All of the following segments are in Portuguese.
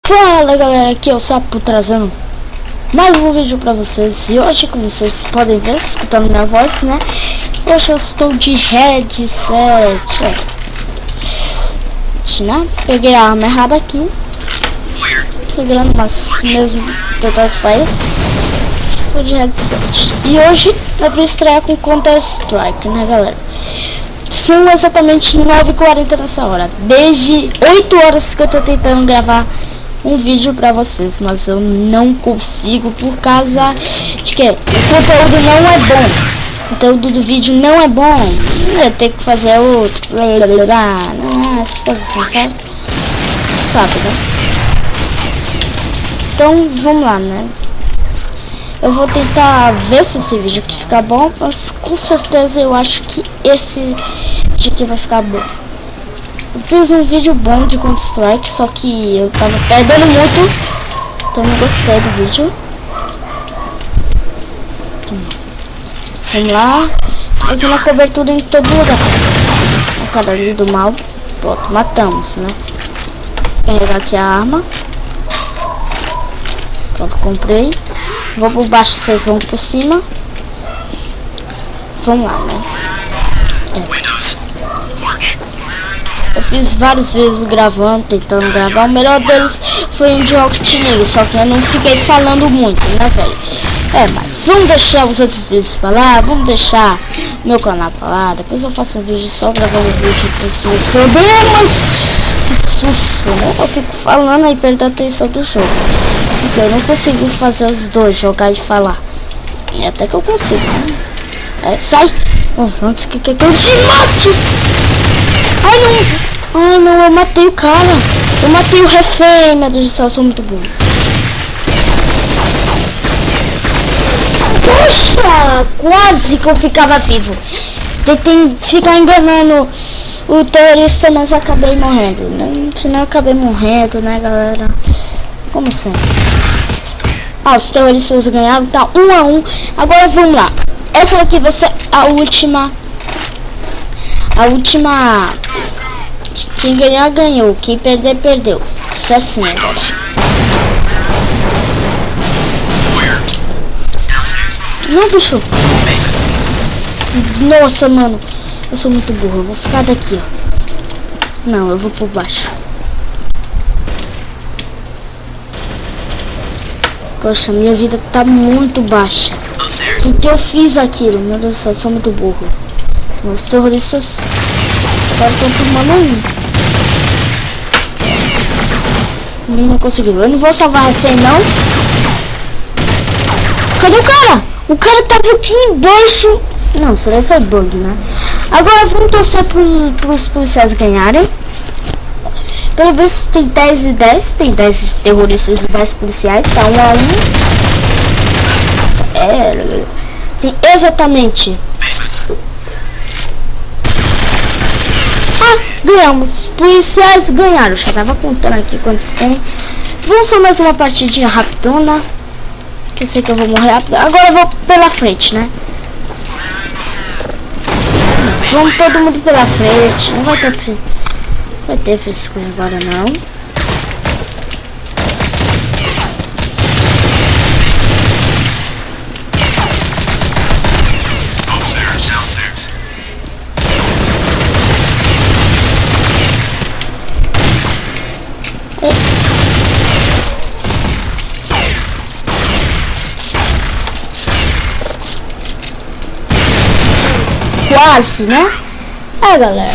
Fala galera, aqui é o Sapo trazendo mais um vídeo pra vocês. E hoje, como vocês podem ver, escutando minha voz, né? Hoje eu estou de headset, né? Peguei a arma errada aqui, pegando mas mesmo Total Fire. Estou de headset. E hoje é pra estrear com Counter Strike, né galera? São exatamente 9h40 nessa hora. Desde 8 horas que eu tô tentando gravar um vídeo pra vocês, mas eu não consigo por causa de que o conteúdo não é bom. O conteúdo do vídeo não é bom. Eu tenho que fazer outro. Essas coisas assim, sabe, né? Então vamos lá, né? Eu vou tentar ver se esse vídeo aqui fica bom, mas com certeza eu acho que esse vídeo aqui vai ficar bom. Eu fiz um vídeo bom de Counter Strike, só que eu tava perdendo muito, então não gostei do vídeo. Vamos lá, fazendo a cobertura em todo lugar. A cara ali do mal, pronto, matamos, né? Pegar aqui a arma. Pronto, comprei. Vou por baixo, vocês vão por cima. Vamos lá, né? Eu fiz vários vídeos gravando, tentando gravar. O melhor deles foi um de Rocket League, só que eu não fiquei falando muito, né, velho? Mas vamos deixar os outros vídeos pra lá, vamos deixar meu canal pra lá. Depois eu faço um vídeo só gravando vídeo com os meus problemas. Que susto, né? Eu fico falando aí, perder a atenção do jogo. Porque eu não consigo fazer os dois, jogar e falar. E até que eu consigo, né? Sai! Antes que eu te mate! Ai não, eu matei o cara. Eu matei o refém, meu Deus do céu, eu sou muito burro. Poxa, quase que eu ficava vivo. Tentei ficar enganando o terrorista, mas acabei morrendo, né? Senão eu acabei morrendo, né, galera? Como assim? Os terroristas ganharam, tá 1 a 1. Agora vamos lá. Essa daqui vai ser a última. Quem ganhar, ganhou. Quem perder, perdeu. Isso é assim, agora. Não, bicho. Nossa, mano. Eu sou muito burro. Eu vou ficar daqui, ó. Não, eu vou por baixo. Poxa, minha vida tá muito baixa. Por que eu fiz aquilo? Meu Deus do céu, eu sou muito burro. Os terroristas agora estão tomando não conseguiu. Eu não vou salvar refém, não. Cadê o cara? O cara tava aqui embaixo. Não, isso daí foi bug, né? Agora vamos torcer pros policiais ganharem. Pelo menos tem 10 e 10. Tem 10 terroristas e 10 policiais. Tá 1 a 1. Tem exatamente. Ganhamos. Os policiais ganharam. Já tava contando aqui quantos tem. Vamos só mais uma partidinha rapidona. Que eu sei que eu vou morrer rápido. Agora eu vou pela frente, né? Vamos todo mundo pela frente. Não vai ter frescura agora não. Quase, né? Galera,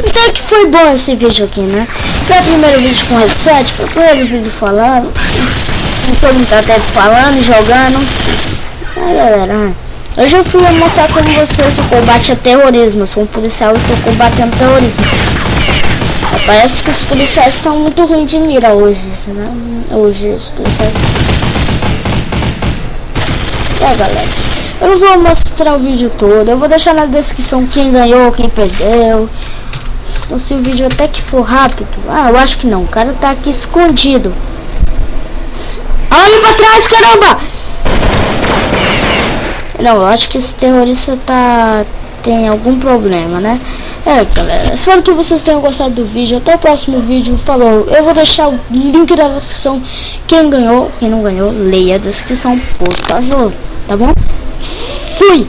até que foi bom esse vídeo aqui, né? Foi o primeiro vídeo com headset, foi o primeiro vídeo falando. Todo mundo tá até falando, jogando. Galera, hoje eu fui mostrar com vocês o combate a terrorismo. Eu sou um policial e estou combatendo terrorismo. Parece que os policiais estão muito ruins de mira hoje, né? Hoje os policiais. Galera, eu não vou mostrar o vídeo todo, eu vou deixar na descrição quem ganhou, quem perdeu. Então se o vídeo até que for rápido, eu acho que não, o cara tá aqui escondido. Olha pra trás, caramba! Não, eu acho que esse terrorista tem algum problema, né? Galera, espero que vocês tenham gostado do vídeo. Até o próximo vídeo. Falou. Eu vou deixar o link da descrição. Quem ganhou, quem não ganhou, leia a descrição, por favor. Tá bom? Fui!